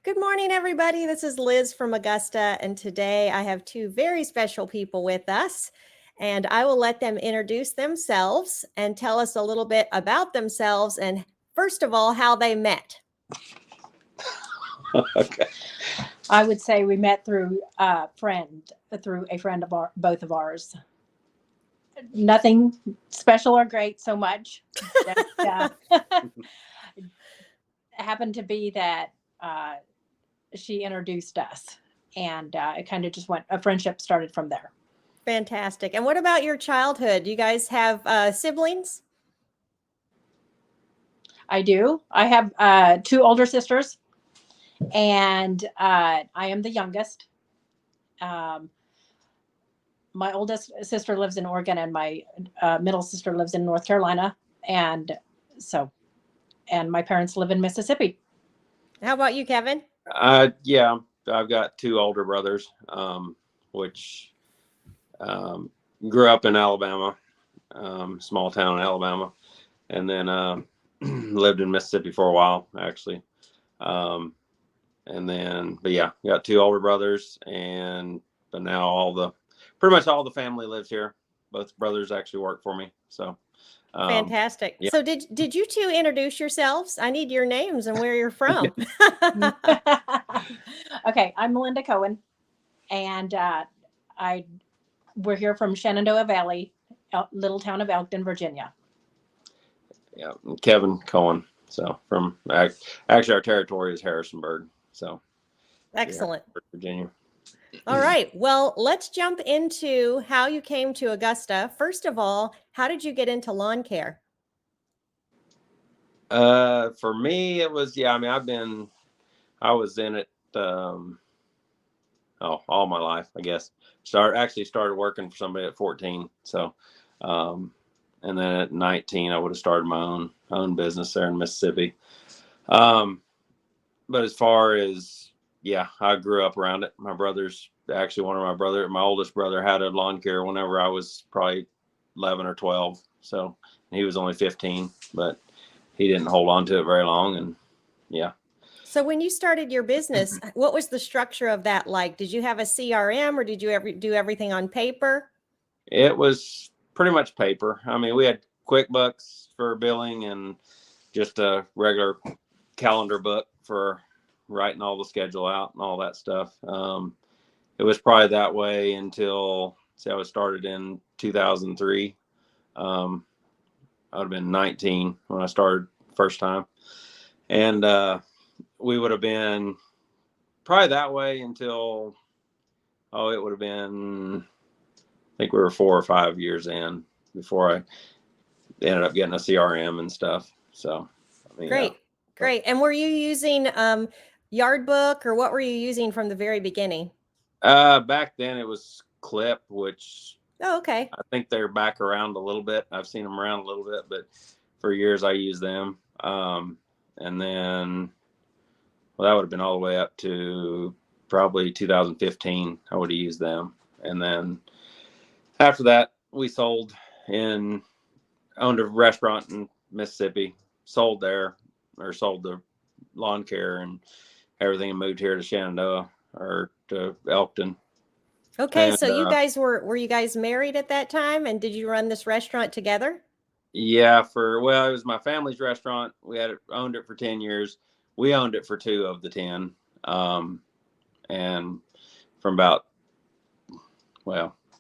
Good morning, everybody. This is Liz from Augusta, and today I have two very special people with us, and I will let them introduce themselves and tell us a little bit about themselves and, first of all, how they met. Okay. I would say we met through a friend of both of ours. Nothing special or great so much. Just, happened to be that she introduced us, and it kind of just went. A friendship started from there. Fantastic. And what about your childhood? You guys have siblings? I do. I have two older sisters, and I am the youngest. My oldest sister lives in Oregon, and my middle sister lives in North Carolina, and my parents live in Mississippi. How about you, Kevin? Yeah, I've got two older brothers, which grew up in Alabama, small town in Alabama, and then lived in Mississippi for a while, actually. But yeah, got two older brothers, but now pretty much all the family lives here. Both brothers actually work for me, so. Fantastic. Yeah. So did you two introduce yourselves? I need your names and where you're from. Okay, I'm Melinda Koehn, and we're here from Shenandoah Valley, little town of Elkton, Virginia. Yeah, Kevin Koehn. So actually our territory is Harrisonburg. So Excellent. Yeah, Virginia. All right. Well, let's jump into how you came to Augusta. First of all, how did you get into lawn care? For me, it was, I mean, I was in it, all my life, I guess. Started working for somebody at 14. So, and then at 19, I would have started my own business there in Mississippi. But as far as, I grew up around it. My oldest brother had a lawn care whenever I was probably 11 or 12. So he was only 15, but he didn't hold on to it very long. And yeah. So when you started your business, what was the structure of that like? Did you have a CRM or did you ever do everything on paper? It was pretty much paper. I mean, we had QuickBooks for billing and just a regular calendar book for writing all the schedule out and all that stuff. It was probably that way until, I was started in 2003. I would have been 19 when I started first time. And we would have been probably that way until, it would have been, I think we were 4 or 5 years in before I ended up getting a CRM and stuff. So, I mean, Great. And were you using Yard Book, or what were you using from the very beginning? Back then it was Clip, which okay. I think they're back around a little bit. I've seen them around a little bit, but for years I used them. And then, that would have been all the way up to probably 2015. I would have used them. And then after that, we owned a restaurant in Mississippi, sold the lawn care and everything, and moved here to Shenandoah or to Elkton. Okay. And, so you guys were you guys married at that time? And did you run this restaurant together? Yeah, it was my family's restaurant. We owned it for 10 years. We owned it for 2 of the 10. And from about,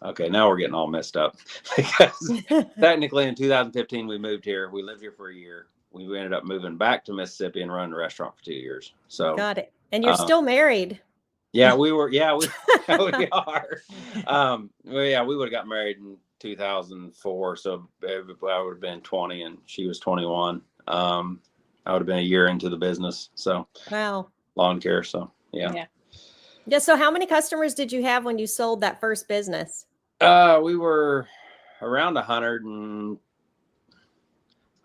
okay, now we're getting all messed up because technically in 2015, we moved here. We lived here for a year. We ended up moving back to Mississippi and running the restaurant for 2 years. So got it. And you're still married. Yeah, we were. Yeah, we are. We would have got married in 2004. So I would have been 20 and she was 21. I would have been a year into the business. So wow, lawn care. So yeah. So how many customers did you have when you sold that first business? We were around 100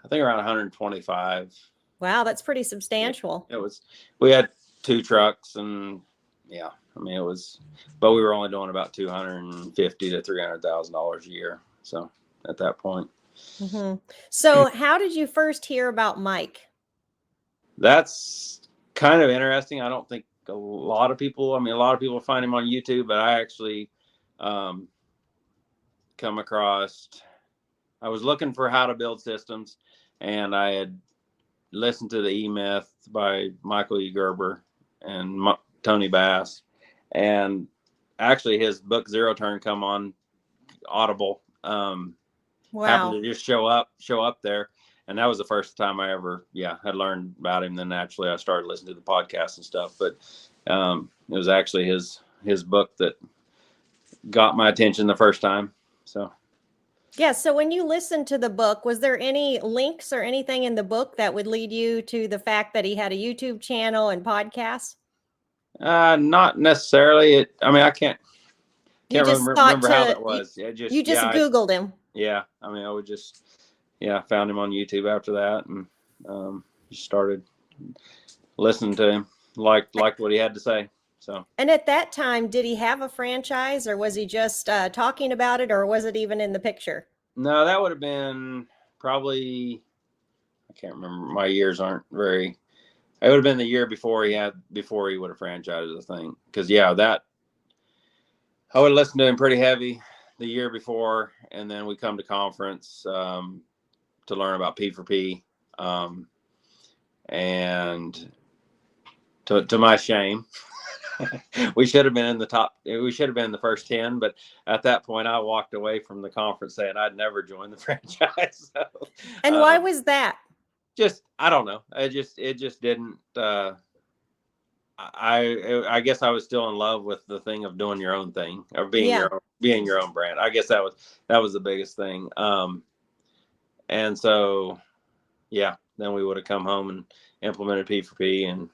I think around 125. Wow, that's pretty substantial. Yeah, we had 2 trucks and but we were only doing about $250,000 to $300,000 a year. So at that point. Mm-hmm. So how did you first hear about Mike? That's kind of interesting. I don't think a lot of people find him on YouTube, but I actually come across, I was looking for how to build systems, and I had listened to the E-Myth by Michael E. Gerber and Tony Bass, and actually his book Zero Turn come on Audible. Happened to just show up there. And that was the first time I ever, had learned about him. Then naturally I started listening to the podcast and stuff. But it was actually his book that got my attention the first time. So. Yeah. So when you listened to the book, was there any links or anything in the book that would lead you to the fact that he had a YouTube channel and podcasts? Not necessarily. I can't remember how that was. You just Googled him. Yeah. I would just, found him on YouTube after that, and just started listening to him, liked what he had to say. So. And at that time, did he have a franchise, or was he just talking about it, or was it even in the picture? No, that would have been probably, I can't remember. My years aren't very. It would have been the year before he would have franchised the thing. Because that I would have listened to him pretty heavy the year before, and then we come to conference to learn about P4P, and to my shame, we should have been in the top. We should have been in the first 10, but at that point, I walked away from the conference saying I'd never join the franchise. So, and why was that? Just, I don't know. It just didn't. I guess I was still in love with the thing of doing your own thing, or being your own brand. I guess that was the biggest thing. And so, then we would have come home and implemented P4P, and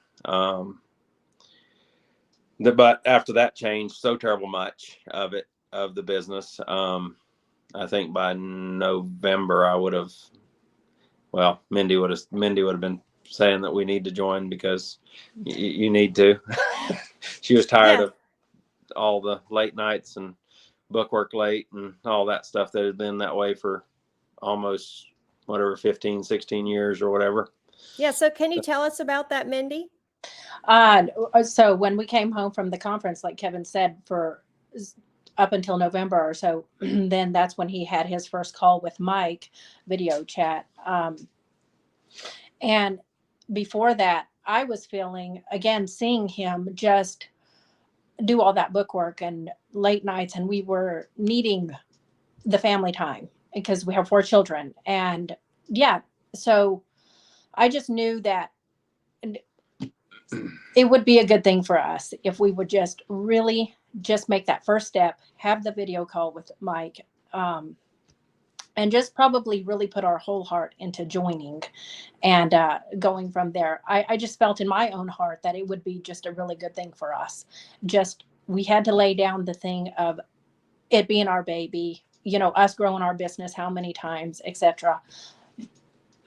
but after that changed so terrible much of the business. I think by November I would have. Well, Mindy would have been saying that we need to join because you need to. She was tired of all the late nights and book work late and all that stuff that had been that way for almost 15, 16 years or whatever. Yeah. So can you tell us about that, Mindy? So when we came home from the conference, like Kevin said, for up until November or so, then that's when he had his first call with Mike, video chat. And before that, I was feeling, again, seeing him just do all that book work and late nights, and we were needing the family time because we have 4 children. And so I just knew that it would be a good thing for us if we would just really just make that first step, have the video call with Mike, and just probably really put our whole heart into joining and going from there. I just felt in my own heart that it would be just a really good thing for us. Just, we had to lay down the thing of it being our baby, us growing our business, how many times, etc.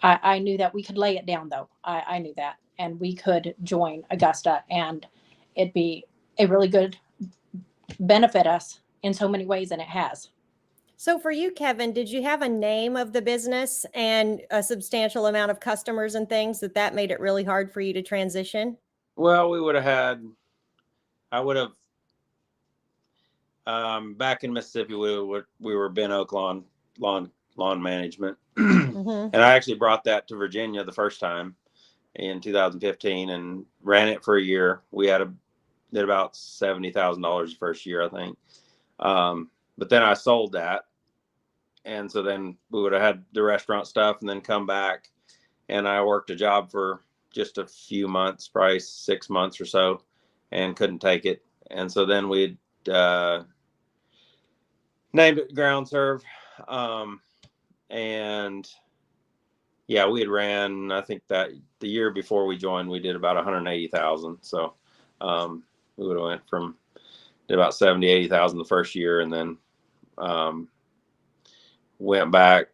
I knew that we could lay it down, though. I knew that. And we could join Augusta, and it'd be a really good benefit us in so many ways, and it has. So for you, Kevin, did you have a name of the business and a substantial amount of customers and things that made it really hard for you to transition? Well, I would have, back in Mississippi, we were Ben Oak Lawn Management. Mm-hmm. And I actually brought that to Virginia the first time in 2015 and ran it for a year. We did about $70,000 the first year, I think. But then I sold that. And so then we would have had the restaurant stuff and then come back, and I worked a job for just a few months, probably 6 months or so, and couldn't take it. And so then we'd named it Ground Serve. And we had ran, I think that the year before we joined, we did about 180,000. So we would have did about 70, 80,000 the first year, and then went back,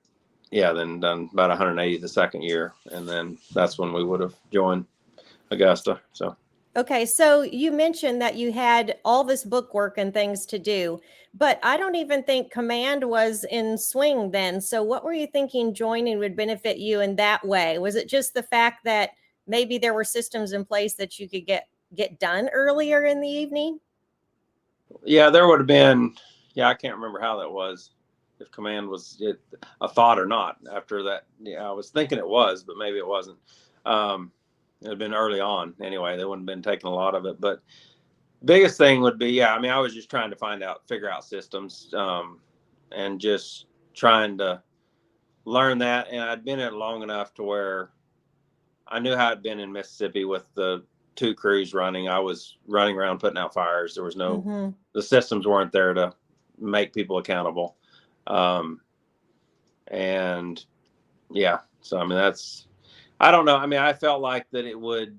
then done about 180 the second year, and then that's when we would have joined Augusta. So okay, so you mentioned that you had all this book work and things to do, but I don't even think Command was in swing then. So what were you thinking joining would benefit you in that way? Was it just the fact that maybe there were systems in place that you could get done earlier in the evening? Yeah, there would have been. Yeah, I can't remember how that was. If command was a thought or not after that. Yeah, I was thinking it was, but maybe it wasn't. It had been early on anyway. They wouldn't have been taking a lot of it. But biggest thing would be, yeah, I mean, I was just trying to figure out systems, and just trying to learn that. And I'd been in it long enough to where I knew how it'd been in Mississippi with the 2 crews running. I was running around putting out fires. There was no, the systems weren't there to make people accountable. And yeah, so I mean, I don't know. I mean, I felt like that it would,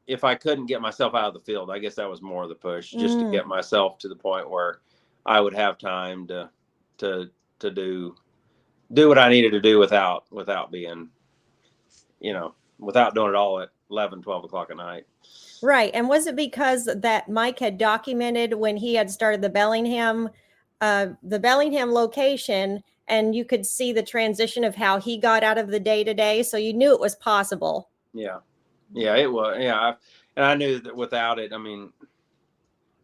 if I couldn't get myself out of the field, I guess that was more of the push, just to get myself to the point where I would have time to do what I needed to do without being, without doing it all at 11, 12 o'clock at night. Right. And was it because that Mike had documented when he had started the Bellingham location, and you could see the transition of how he got out of the day to day? So you knew it was possible. Yeah. Yeah, it was. Yeah. And I knew that without it, I mean,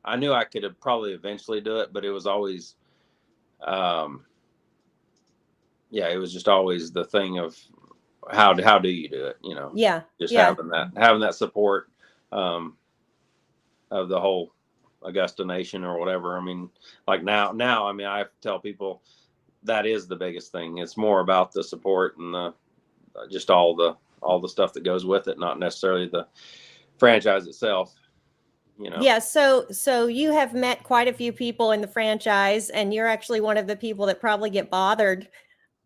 I knew I could have probably eventually do it, but it was always, it was just always the thing of how do you do it? Yeah. Just having that support, of the whole Augusta Nation or whatever. I mean, like now, I mean, I tell people that is the biggest thing. It's more about the support and just all the stuff that goes with it, not necessarily the franchise itself. Yeah. So you have met quite a few people in the franchise, and you're actually one of the people that probably get bothered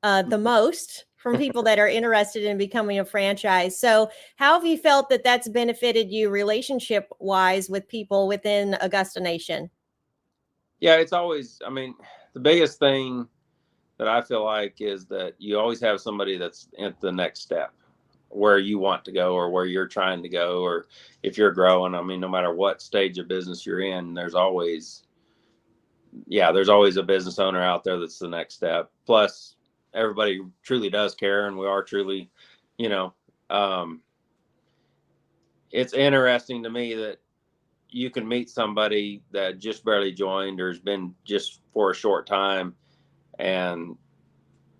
the most from people that are interested in becoming a franchise. So how have you felt that that's benefited you relationship wise with people within Augusta Nation? Yeah, it's always, I mean, the biggest thing that I feel like is that you always have somebody that's at the next step where you want to go or where you're trying to go, or if you're growing. I mean, no matter what stage of business you're in, there's always a business owner out there that's the next step. Plus, everybody truly does care, and we are truly, it's interesting to me that you can meet somebody that just barely joined or has been just for a short time, and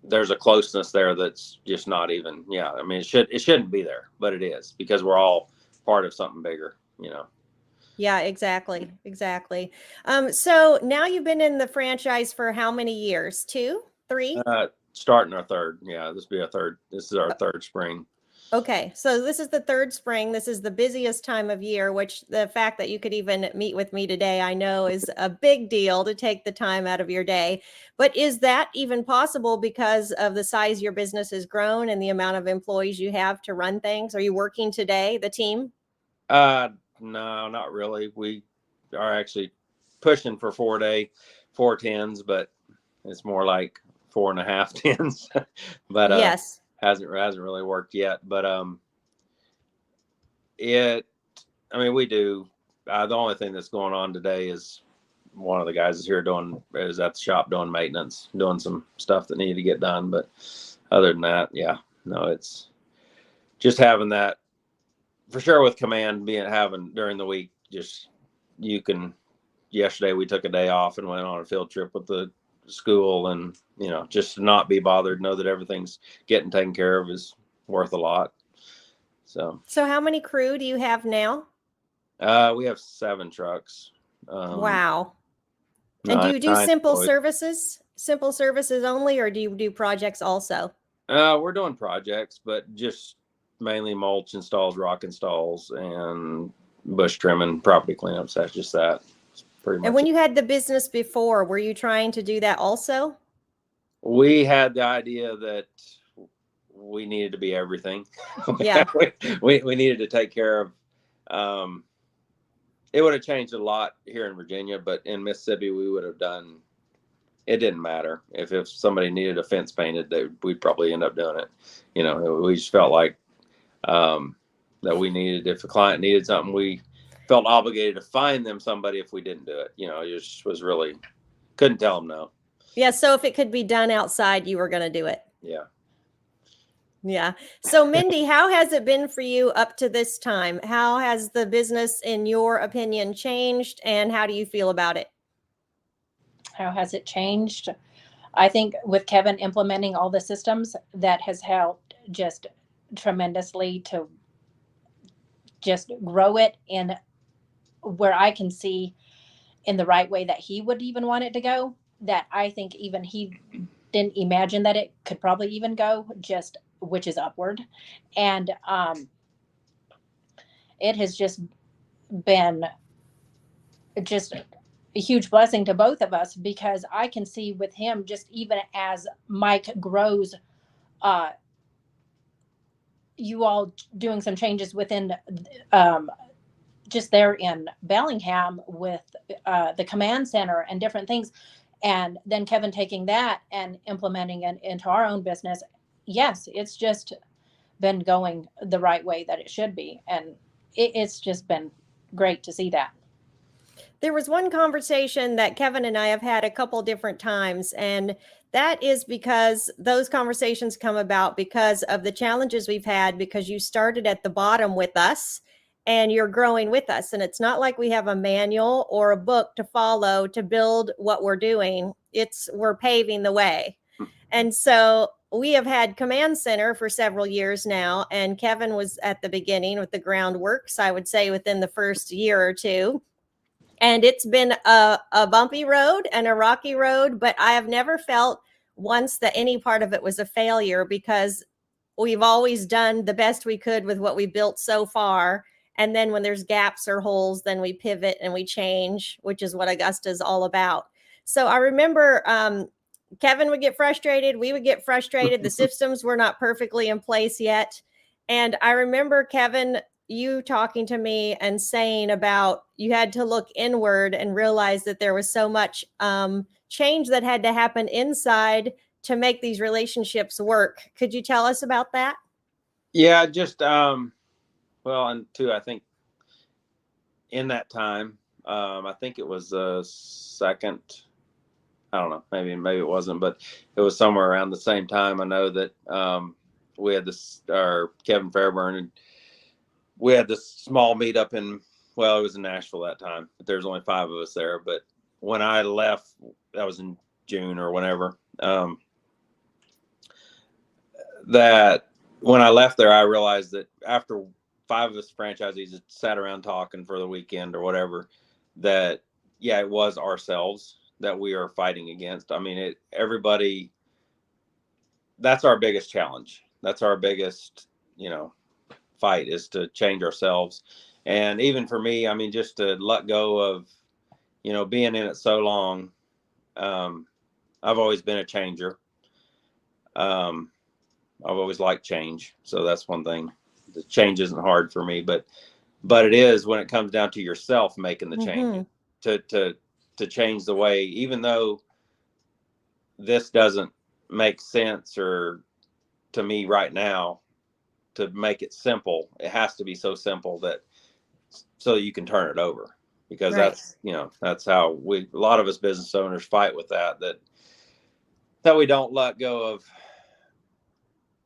there's a closeness there that's just not even, I mean, it shouldn't be there, but it is, because we're all part of something bigger. Yeah, exactly. So now you've been in the franchise for how many years? 2, 3? Starting our third. Yeah, this is our third spring. Okay, so this is the third spring. This is the busiest time of year, which the fact that you could even meet with me today, I know is a big deal to take the time out of your day. But is that even possible because of the size your business has grown and the amount of employees you have to run things? Are you working today, the team? No, not really. We are actually pushing for 4-day 4-10s, but it's more like 4.5 10s. But yes. hasn't really worked yet. But we do. The only thing that's going on today is one of the guys is at the shop doing maintenance, doing some stuff that needed to get done. But other than that, it's just having that for sure with command having during the week. Just yesterday we took a day off and went on a field trip with the school, and just to not be bothered, know that everything's getting taken care of is worth a lot. So how many crew do you have now? We have 7 trucks. Wow. And do you do simple services only, or do you do projects also? We're doing projects, but just mainly mulch installs, rock installs, and bush trimming, property cleanups. That's just that. Pretty much. And when you had the business before, were you trying to do that also? We had the idea that we needed to be everything. Yeah. we needed to take care of, it would have changed a lot here in Virginia, but in Mississippi, we would have done, it didn't matter. If somebody needed a fence painted, we'd probably end up doing it. We just felt like, that we needed, if a client needed something, we felt obligated to find them somebody if we didn't do it. It just was really, couldn't tell them no. Yeah. So if it could be done outside, you were going to do it. Yeah. Yeah. So, Mindy, how has it been for you up to this time? How has the business, in your opinion, changed, and how do you feel about it? How has it changed? I think with Kevin implementing all the systems, that has helped just tremendously to just grow it in where I can see in the right way that he would even want it to go. That I think even he didn't imagine that it could probably even go, just which is upward. And it has just been just a huge blessing to both of us, because I can see with him, just even as Mike grows, uh, you all doing some changes within just there in Bellingham with the command center and different things. And then Kevin taking that and implementing it into our own business. Yes, it's just been going the right way that it should be. And it's just been great to see that. There was one conversation that Kevin and I have had a couple different times, and that is because those conversations come about because of the challenges we've had, because you started at the bottom with us and you're growing with us. And it's not like we have a manual or a book to follow to build what we're doing. We're paving the way. And so we have had Command Center for several years now, and Kevin was at the beginning with the groundworks, I would say within the first year or two. And it's been a bumpy road and a rocky road, but I have never felt once that any part of it was a failure, because we've always done the best we could with what we built so far. And then when there's gaps or holes, then we pivot and we change, which is what Augusta is all about. So I remember Kevin would get frustrated. We would get frustrated. The systems were not perfectly in place yet. And I remember, Kevin, you talking to me and saying about you had to look inward and realize that there was so much change that had to happen inside to make these relationships work. Could you tell us about that? Yeah, just well, and two, I think in that time, I think it was the second. I don't know, maybe it wasn't, but it was somewhere around the same time. I know that we had Kevin Fairburn, and we had this small meetup it was in Nashville that time, but there's only 5 of us there. But when I left, that was in June or whenever, that when I left there, I realized that after 5 of us franchisees had sat around talking for the weekend or whatever, that, yeah, it was ourselves that we are fighting against. I mean, everybody, that's our biggest challenge. That's our biggest, fight, is to change ourselves. And even for me, I mean, just to let go of, being in it so long. I've always been a changer. I've always liked change. So that's one thing. The change isn't hard for me, but it is when it comes down to yourself making the change, to change the way, even though this doesn't make sense or to me right now, to make it simple. It has to be so simple so you can turn it over, because Right. that's how a lot of us business owners fight with that we don't let go of.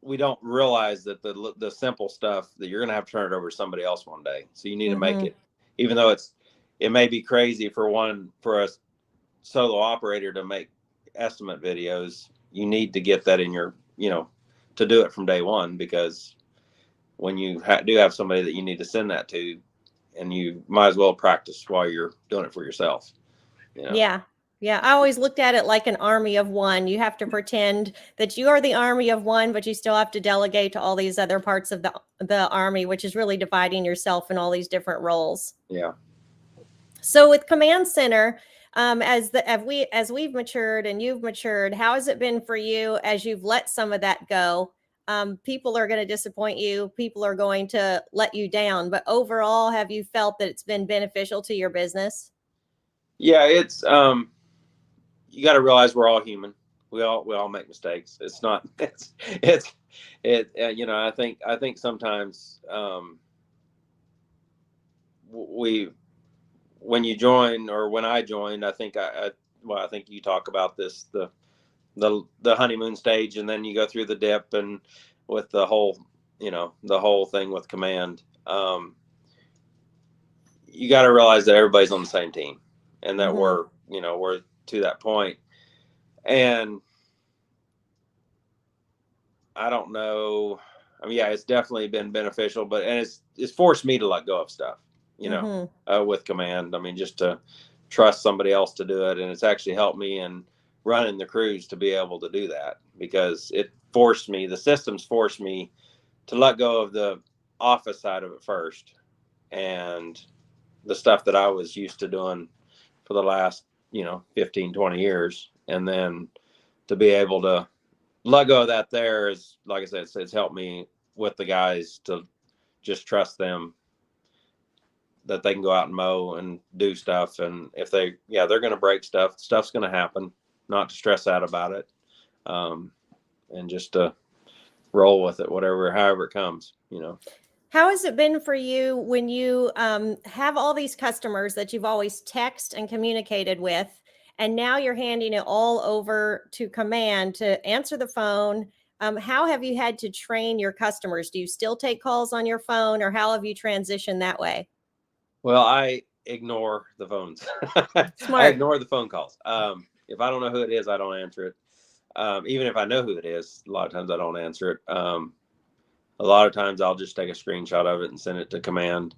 We don't realize that the simple stuff, that you're going to have to turn it over to somebody else one day. So you need to make it, even though it may be crazy for a solo operator to make estimate videos. You need to get that in your, to do it from day one, because when you do have somebody that you need to send that to, and you might as well practice while you're doing it for yourself. Yeah. Yeah. I always looked at it like an army of one. You have to pretend that you are the army of one, but you still have to delegate to all these other parts of the army, which is really dividing yourself in all these different roles. Yeah. So with Command Center, as we've matured and you've matured, how has it been for you as you've let some of that go? People are going to disappoint you. People are going to let you down. But overall, have you felt that it's been beneficial to your business? Yeah, it's you got to realize we're all human. We all make mistakes. It's not. I think sometimes when you join, or when I joined, I think I think you talk about this, the honeymoon stage, and then you go through the dip, and with the whole, the whole thing with command. You got to realize that everybody's on the same team, and that we're to that point. And I don't know. I mean, yeah, it's definitely been beneficial, and it's forced me to let go of stuff, with command. I mean, just to trust somebody else to do it. And it's actually helped me in running the crews to be able to do that, because the systems forced me to let go of the office side of it first, and the stuff that I was used to doing for the last, 15, 20 years. And then to be able to let go of that there is, like I said, it's helped me with the guys to just trust them that they can go out and mow and do stuff. And if they're going to break stuff's going to happen, not to stress out about it. And just to roll with it, however it comes, How has it been for you when you have all these customers that you've always texted and communicated with, and now you're handing it all over to command to answer the phone? How have you had to train your customers? Do you still take calls on your phone, or how have you transitioned that way? Well, I ignore the phones. I Smart. ignore the phone calls. If I don't know who it is, I don't answer it. Even if I know who it is, a lot of times I don't answer it. A lot of times I'll just take a screenshot of it and send it to command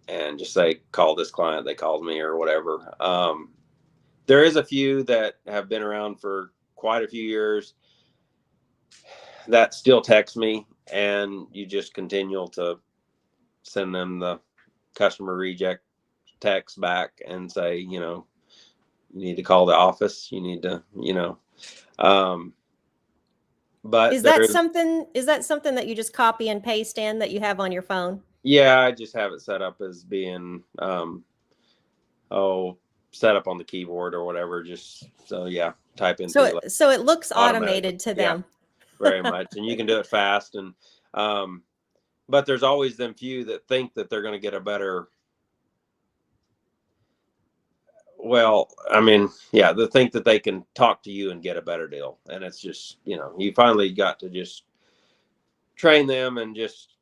and just say, call this client, they called me, or whatever. There is a few that have been around for quite a few years that still text me, and you just continue to send them the customer reject text back and say, you need to call the office. You need to, but Is that something that you just copy and paste in that you have on your phone? Yeah, I just have it set up as being, set up on the keyboard or whatever. Just so, type in. So it looks automated to them. Very much. And you can do it fast. And, but there's always them few that think that they're going to get a better, they think that they can talk to you and get a better deal. And it's just, you finally got to just train them, and just,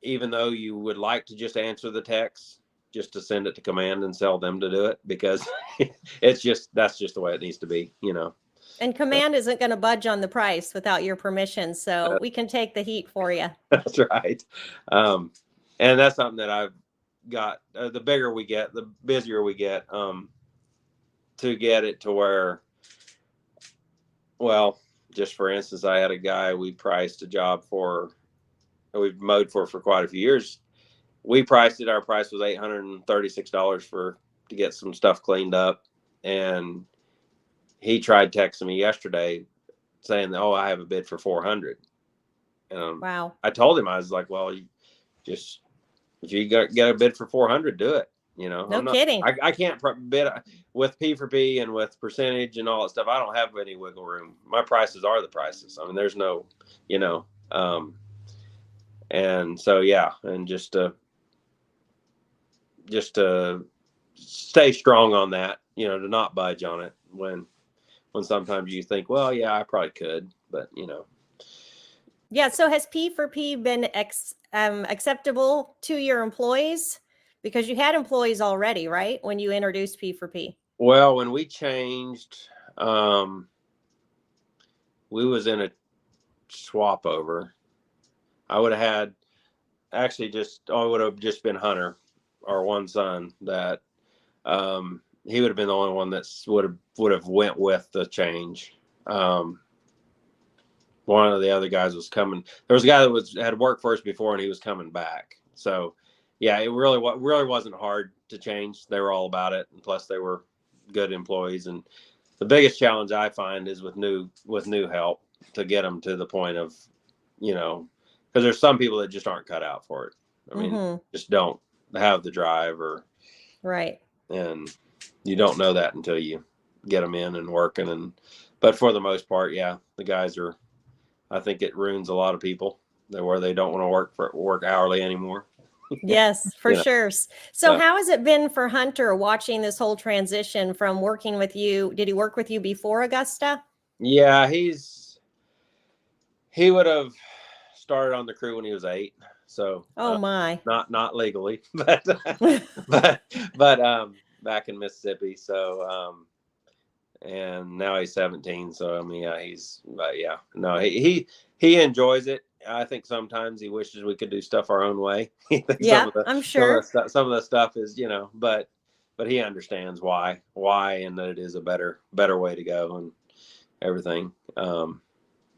even though you would like to just answer the text, just to send it to command and sell them to do it, because that's just the way it needs to be, And command isn't going to budge on the price without your permission. So we can take the heat for you. That's right. And that's something that I've got, the bigger we get, the busier we get, to get it to where, just for instance, I had a guy we priced a job for, we've mowed for quite a few years. We priced it. Our price was $836 to get some stuff cleaned up. And he tried texting me yesterday saying, "Oh, I have a bid for $400." Wow. I told him, I was like, "Well, if you get a bid for $400, do it." No kidding. I can't bid with P for P and with percentage and all that stuff. I don't have any wiggle room. My prices are the prices. I mean, there's no, and so, and just to stay strong on that, to not budge on it when sometimes you think, well, yeah, I probably could, but Yeah. So has P for P been acceptable to your employees? Because you had employees already, right? When you introduced P for P. Well, when we changed, we was in a swap over. I would have had would have just been Hunter, our one son, that he would have been the only one that would have went with the change. One of the other guys was coming. There was a guy that had worked for us before, and he was coming back. So, yeah, it really wasn't hard to change. They were all about it, and plus they were good employees. And the biggest challenge I find is with new help, to get them to the point of, because there's some people that just aren't cut out for it. I mean, just don't have the drive, or right. And you don't know that until you get them in and working. But for the most part, the guys are. I think it ruins a lot of people where they don't want to work hourly anymore. Yes, for sure. So how has it been for Hunter watching this whole transition from working with you? Did he work with you before Augusta? Yeah, he would have started on the crew when he was 8. So Oh my. not legally, but back in Mississippi. So and now he's 17. So I mean, yeah, no, he enjoys it. I think sometimes he wishes we could do stuff our own way. He thinks Yeah, I'm sure. some of the stuff is, but he understands why, and that it is a better way to go and everything.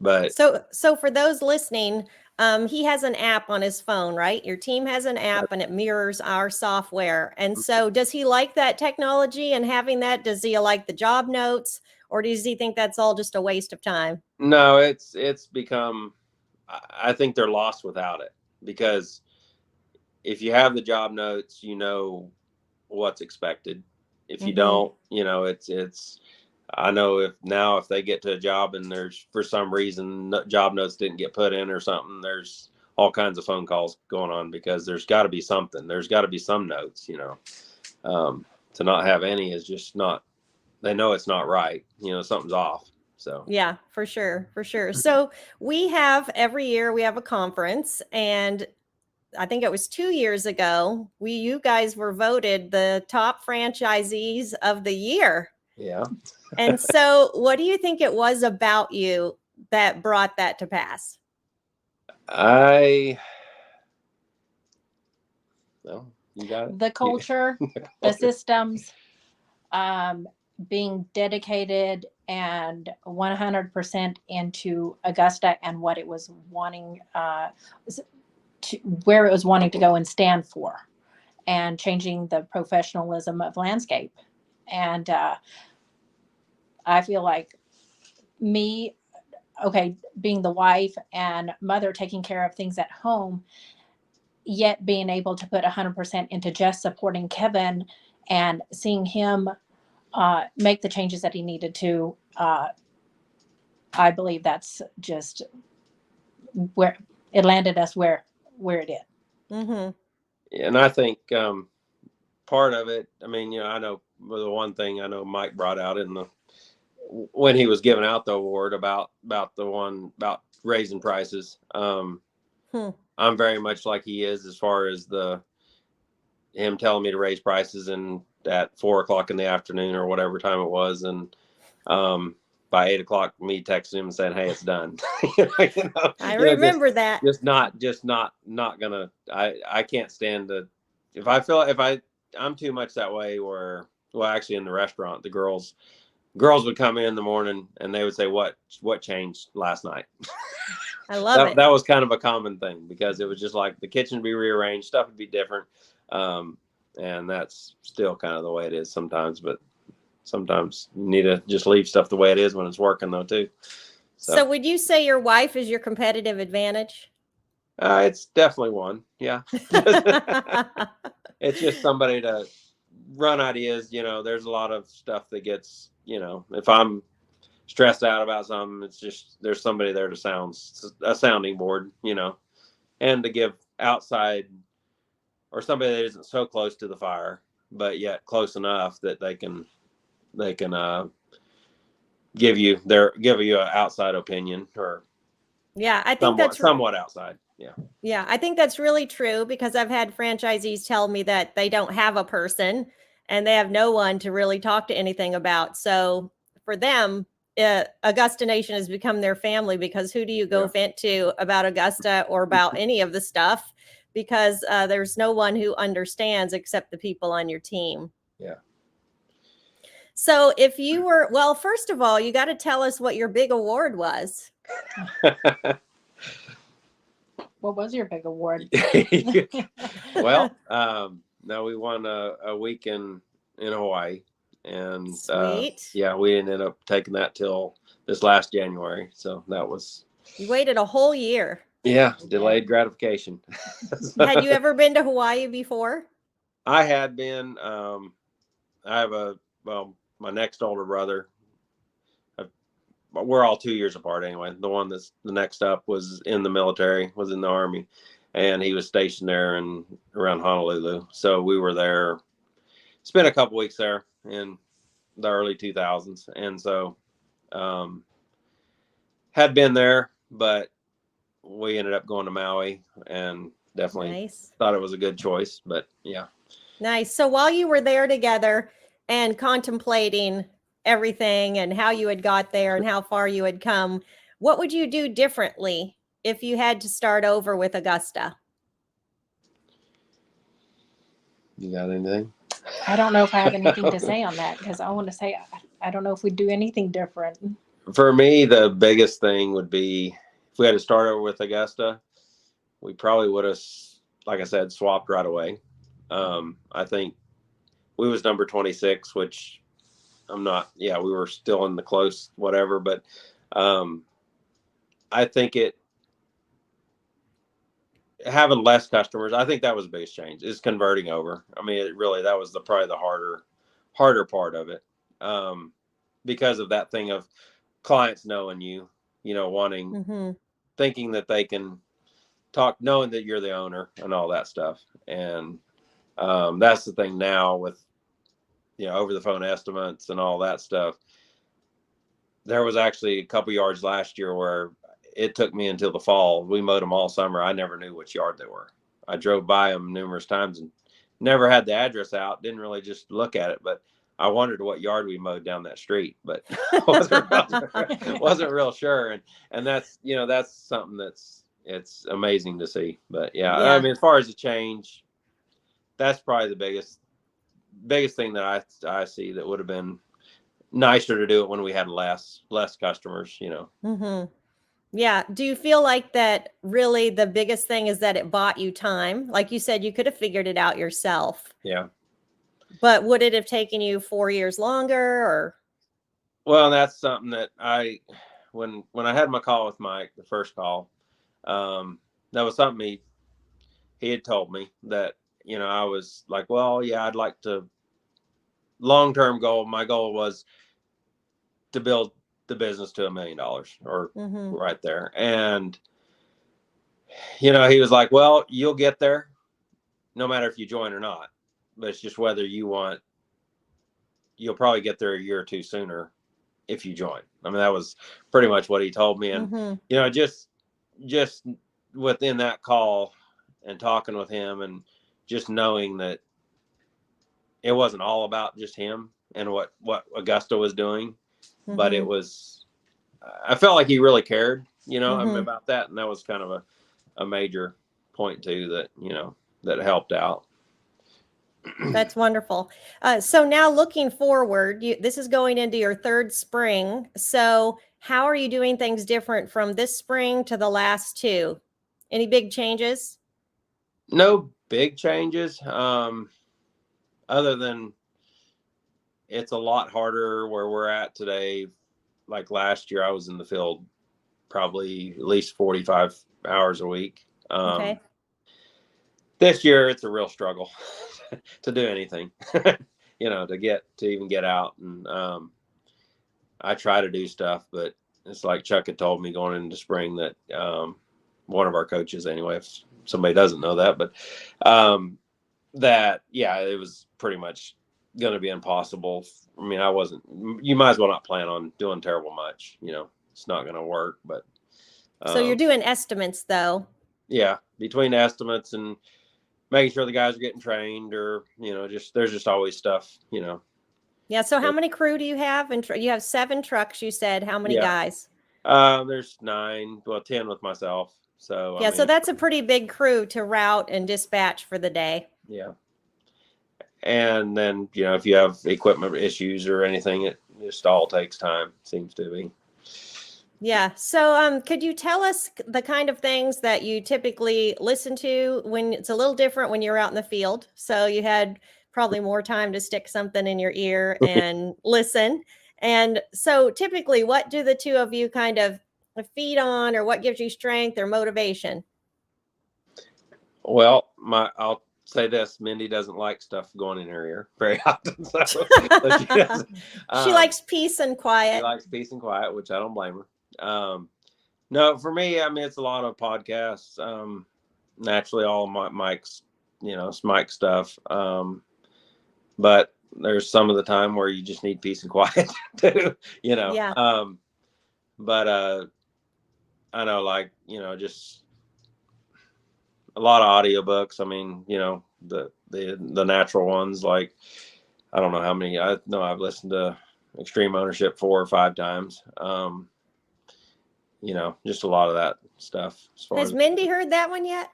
But So for those listening, he has an app on his phone, right? Your team has an app and it mirrors our software. And so does he like that technology and having that? Does he like the job notes, or does he think that's all just a waste of time? no, it's become, I think they're lost without it, because if you have the job notes, you know what's expected. If you don't, it's I know if they get to a job and there's, for some reason, job notes didn't get put in or something, there's all kinds of phone calls going on, because there's got to be something. There's got to be some notes, to not have any is just not, they know it's not right. Something's off. So Yeah, for sure. For sure. So we have every year we have a conference, and I think it was 2 years ago, you guys were voted the top franchisees of the year. yeah. And so what do you think it was about you that brought that to pass? Well, you got it. The culture, the systems, being dedicated and 100% into Augusta and what it was wanting, where it was wanting to go and stand for, and changing the professionalism of landscape. And I feel like me, being the wife and mother, taking care of things at home, yet being able to put 100% into just supporting Kevin and seeing him make the changes that he needed to. I believe that's just where it landed us where it did. Mm-hmm. And I think part of it, I mean, I know the one thing I know Mike brought out when he was giving out the award about raising prices. I'm very much like he is, as far as him telling me to raise prices, and at 4:00 in the afternoon or whatever time it was, and by 8:00 me texting him and saying, "Hey, it's done." I remember that. Just not gonna. I can't stand to. I'm too much that way. Where, well, actually, in the restaurant, the girls would come in the morning and they would say, "What changed last night?" I love it. That was kind of a common thing, because it was just like the kitchen would be rearranged, stuff would be different. And that's still kind of the way it is sometimes, but sometimes you need to just leave stuff the way it is when it's working, though, too. So would you say your wife is your competitive advantage? It's definitely one. Yeah. It's just somebody to run ideas. There's a lot of stuff that gets, if I'm stressed out about something, it's just, there's somebody there to a sounding board, and to give outside, or somebody that isn't so close to the fire, but yet close enough that they can give you an outside opinion, or yeah, I think that's somewhat outside. Yeah. Yeah, I think that's really true, because I've had franchisees tell me that they don't have a person and they have no one to really talk to anything about. So for them, Augusta Nation has become their family, because who do you go vent to about Augusta or about any of the stuff? Because there's no one who understands except the people on your team. Yeah. So if you were, well, first of all, you got to tell us what your big award was. What was your big award? Well, no, we won a week in Hawaii, and Sweet. yeah, we ended up taking that till this last January. So that was. You waited a whole year. Yeah, delayed gratification. Had you ever been to Hawaii before? I had been. I have my next older brother. We're all 2 years apart anyway. The one that's the next up was in the military, was in the Army, and he was stationed there around Honolulu. So we were there, spent a couple weeks there in the early 2000s. And so had been there, but we ended up going to Maui, and definitely Nice. thought it was a good choice. But yeah. Nice. So while you were there together and contemplating everything and how you had got there and how far you had come, what would you do differently if you had to start over with Augusta? You got anything? I don't know if I have anything to say on that, because I want to say I don't know if we'd do anything different. For me, the biggest thing would be if we had to start over with Augusta, we probably would have, like I said, swapped right away. I think we was number 26, which I'm not. Yeah, we were still in the close whatever, but I think having less customers, I think that was the biggest change, is converting over. I mean, that was probably the harder part of it, because of that thing of clients knowing wanting, Mm-hmm. thinking that they can talk, knowing that you're the owner and all that stuff. And that's the thing now with, over the phone estimates and all that stuff. There was actually a couple yards last year where it took me until the fall. We mowed them all summer. I never knew which yard they were. I drove by them numerous times and never had the address out. Didn't really just look at it, but I wondered what yard we mowed down that street, but wasn't real sure. And that's, that's something it's amazing to see. But yeah, Yeah. I mean, as far as the change, that's probably the biggest thing that I see that would have been nicer to do it when we had less customers, Mm-hmm. Yeah. Do you feel like that really the biggest thing is that it bought you time? Like you said, you could have figured it out yourself. Yeah. But would it have taken you 4 years longer or? Well, that's something that when I had my call with Mike, the first call, that was something he had told me that, I was like, well, yeah, I'd like to, long-term goal. My goal was to build the business to $1 million or Mm-hmm. right there. And, he was like, well, you'll get there no matter if you join or not, but it's just whether you'll probably get there a year or two sooner if you join. I mean, that was pretty much what he told me. And, Mm-hmm. just within that call and talking with him and just knowing that it wasn't all about just him and what Augusta was doing, but it was, I felt like he really cared, about that. And that was kind of a major point too, that, that helped out. That's wonderful. So now looking forward, this is going into your third spring. So how are you doing things different from this spring to the last two? Any big changes? No big changes, other than it's a lot harder where we're at today. Like last year, I was in the field probably at least 45 hours a week. Okay. This year, it's a real struggle to do anything, to even get out. And I try to do stuff, but it's like Chuck had told me going into spring that one of our coaches, anyway, if somebody doesn't know that, but that, yeah, it was pretty much going to be impossible. I mean, you might as well not plan on doing terrible much, it's not going to work. But so you're doing estimates though. Yeah, between estimates and making sure the guys are getting trained, or, there's just always stuff, Yeah. So how many crew do you have? And you have 7 trucks, you said. How many guys? There's 9, 10 with myself. So yeah, so that's a pretty big crew to route and dispatch for the day. Yeah. And then, if you have equipment issues or anything, it just all takes time, seems to be. Yeah. So could you tell us the kind of things that you typically listen to when it's a little different when you're out in the field? So you had probably more time to stick something in your ear and listen. And so typically, what do the two of you kind of feed on, or what gives you strength or motivation? Well, I'll say this: Mindy doesn't like stuff going in her ear very often. So she likes peace and quiet. She likes peace and quiet, which I don't blame her. No, for me, I mean, it's a lot of podcasts. Naturally, all of Mike's, it's Mike stuff. But there's some of the time where you just need peace and quiet too, Yeah. But I know, like, just a lot of audiobooks. I mean, the natural ones, like, I don't know how many. I know I've listened to Extreme Ownership 4 or 5 times. Just a lot of that stuff. As far Has as Mindy heard that one yet?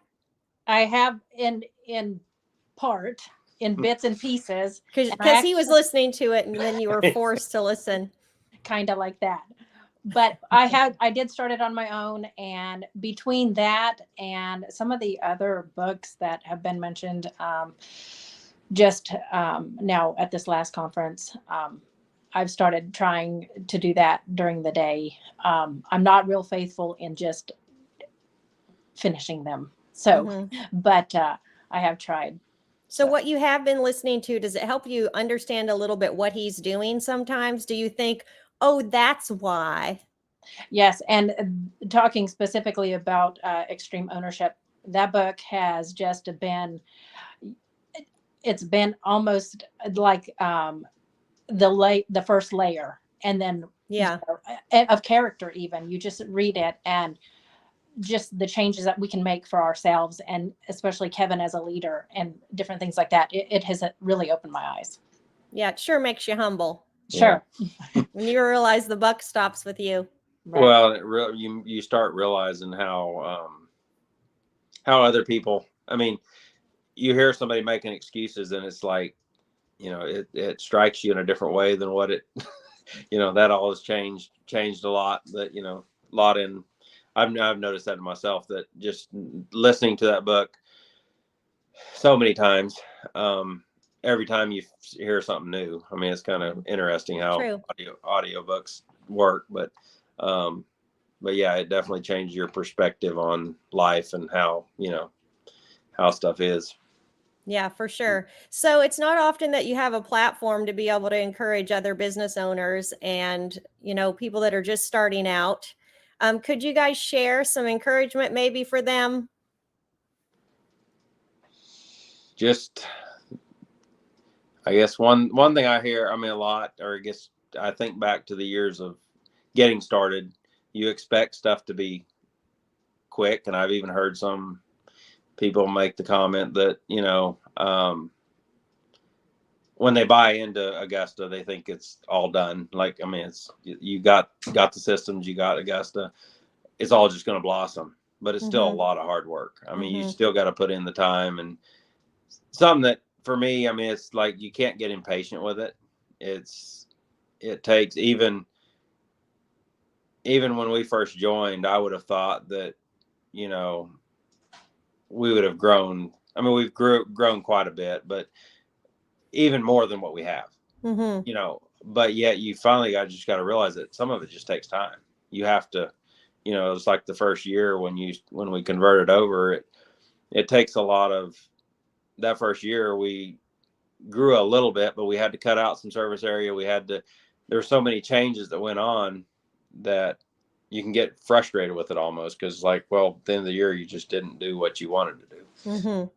I have in part, in bits and pieces. Because he was listening to it and then you were forced to listen. Kind of like that. But I did start it on my own, and between that and some of the other books that have been mentioned, now at this last conference, I've started trying to do that during the day. I'm not real faithful in just finishing them. So, but I have tried. So what you have been listening to, does it help you understand a little bit what he's doing sometimes? Do you think, oh, that's why? Yes. And talking specifically about extreme ownership, that book has just been, it's been almost like the first layer, and then of character. Even you just read it, and just the changes that we can make for ourselves, and especially Kevin as a leader and different things like that. It has really opened my eyes. Yeah, it sure makes you humble. Sure. When you realize the buck stops with you. Right. Well, you start realizing how other people. I mean, you hear somebody making excuses, and it's like, it strikes you in a different way than what it. That all has changed a lot. That a lot in. I've noticed that in myself, that just listening to that book so many times, every time you hear something new. I mean, it's kind of interesting how audiobooks work, but yeah, it definitely changed your perspective on life and how stuff is. Yeah, for sure. So it's not often that you have a platform to be able to encourage other business owners and, people that are just starting out. Could you guys share some encouragement maybe for them? Just, I guess one thing I hear, I mean, a lot, or I guess I think back to the years of getting started, you expect stuff to be quick. And I've even heard some people make the comment that, when they buy into Augusta, they think it's all done. Like, I mean, it's, you got the systems, you got Augusta, it's all just going to blossom, but it's still a lot of hard work. I mean, you still got to put in the time, and something that for me, I mean, it's like, you can't get impatient with it. It takes, even when we first joined, I would have thought that, we would have grown. I mean, we've grown quite a bit, but even more than what we have, but yet you finally just got to realize that some of it just takes time. You have to, it's like the first year when we converted over, it takes a lot of that first year. We grew a little bit, but we had to cut out some service area. There were so many changes that went on that you can get frustrated with it almost, because like, well, at the end of the year, you just didn't do what you wanted to do.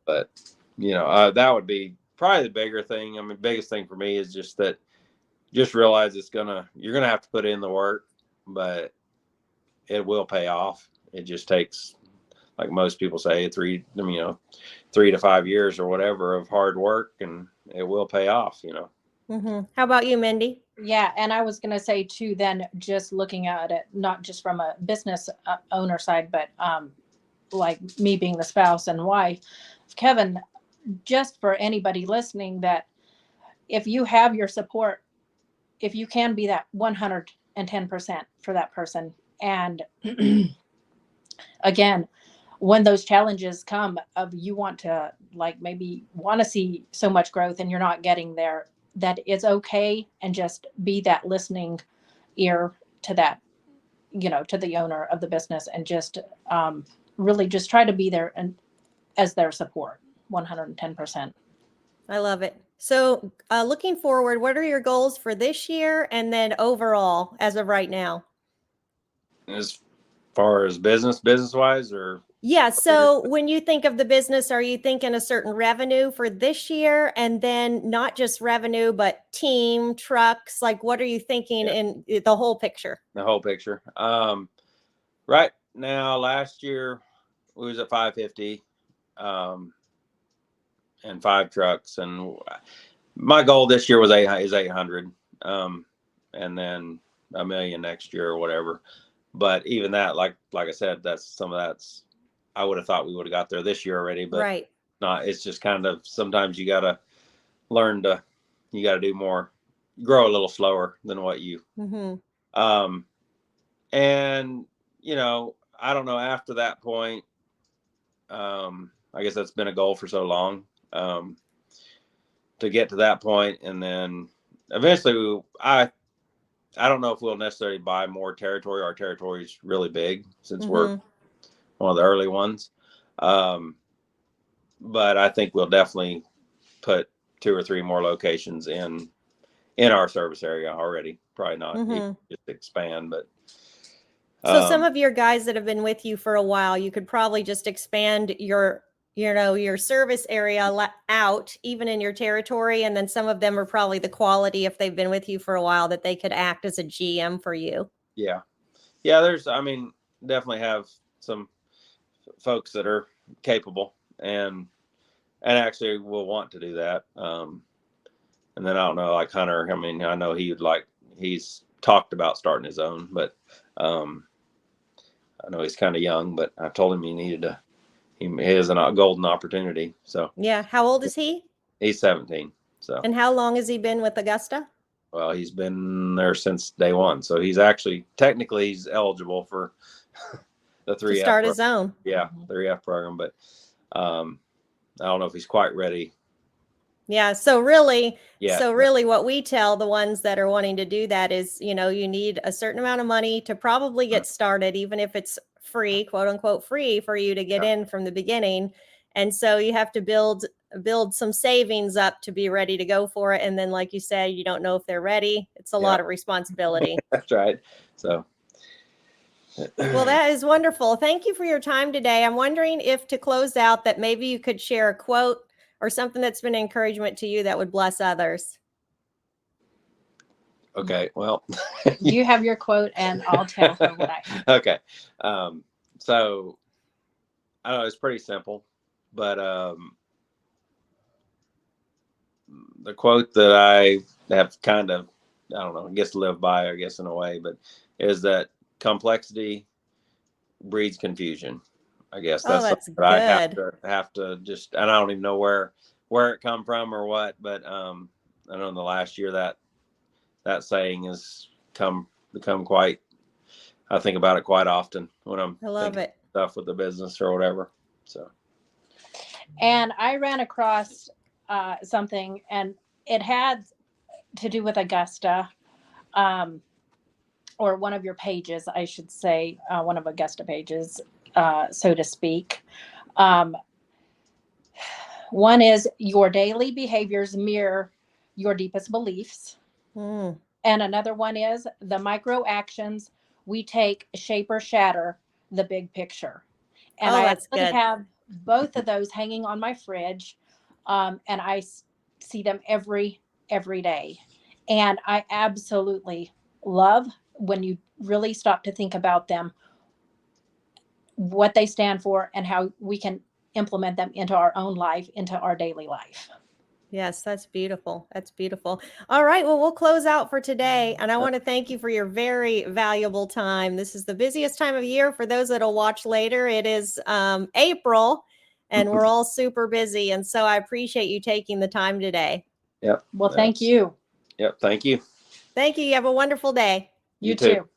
But that would be probably the bigger thing. I mean, biggest thing for me is just realize you're gonna have to put in the work, but it will pay off. It just takes, like most people say, 3 to 5 years or whatever of hard work, and it will pay off. How about you, Mindy? Yeah. And I was going to say too, then just looking at it, not just from a business owner side, but like me being the spouse and wife of Kevin, just for anybody listening, that if you have your support, if you can be that 110% for that person. And again, when those challenges come of you want to, like, maybe want to see so much growth and you're not getting there, that it's okay, and just be that listening ear to that, to the owner of the business, and just really just try to be there and as their support 110%. I love it. So looking forward, what are your goals for this year and then overall as of right now? As far as business wise, or? Yeah. So when you think of the business, are you thinking a certain revenue for this year, and then not just revenue, but team, trucks? Like, what are you thinking in the whole picture? The whole picture. Right now last year we was at 550, and 5 trucks. And my goal this year was 800, and then $1 million next year or whatever. But even that, like I said, that's I would have thought we would have got there this year already, but Right. not. It's just kind of sometimes you got to learn to, you got to do more, grow a little slower than what you, and I don't know, after that point, I guess that's been a goal for so long, to get to that point. And then eventually I don't know if we'll necessarily buy more territory. Our territory is really big since we're one of the early ones. But I think we'll definitely put 2 or 3 more locations in our service area already. Probably not just expand, but so some of your guys that have been with you for a while, you could probably just expand your service area out, even in your territory. And then some of them are probably the quality, if they've been with you for a while, that they could act as a GM for you. Yeah. Definitely have some folks that are capable and actually will want to do that. And then I don't know, like Hunter, I know he's talked about starting his own, but I know he's kind of young, but I told him he has a golden opportunity. So yeah. How old is he? He's 17. So, and how long has he been with Augusta? Well, he's been there since day one. So he's actually, technically he's eligible for the 3F. To start his own. Yeah, 3F program, but I don't know if he's quite ready. Yeah. So really what we tell the ones that are wanting to do that is, you need a certain amount of money to probably get started, even if it's free, quote unquote, free for you to get in from the beginning. And so you have to build some savings up to be ready to go for it. And then, like you said, you don't know if they're ready. It's a lot of responsibility. That's right. So. Well, that is wonderful. Thank you for your time today. I'm wondering if, to close out, that maybe you could share a quote or something that's been an encouragement to you that would bless others. Okay, well. You have your quote and I'll tell her what I have. Okay. So I don't know, it's pretty simple, but the quote that I have kind of, I don't know, I guess live by, I guess in a way, but is that complexity breeds confusion. I guess that's good. I have to just, and I don't even know where it come from or what, but I know in the last year that saying has become quite, I think about it quite often when I'm thinking stuff with the business or whatever. So, and I ran across something, and it had to do with Augusta, or one of your pages, I should say, one of Augusta pages, so to speak. One is, your daily behaviors mirror your deepest beliefs. And another one is, the micro actions we take shape or shatter the big picture. And I actually have both of those hanging on my fridge. And I see them every day. And I absolutely love when you really stop to think about them, what they stand for, and how we can implement them into our own life, into our daily life. Yes, that's beautiful. That's beautiful. All right. Well, we'll close out for today. And I want to thank you for your very valuable time. This is the busiest time of year. For those that'll watch later, it is April, and we're all super busy. And so I appreciate you taking the time today. Yep. Well, thank you. Yep. Thank you. Thank you. You have a wonderful day. You too.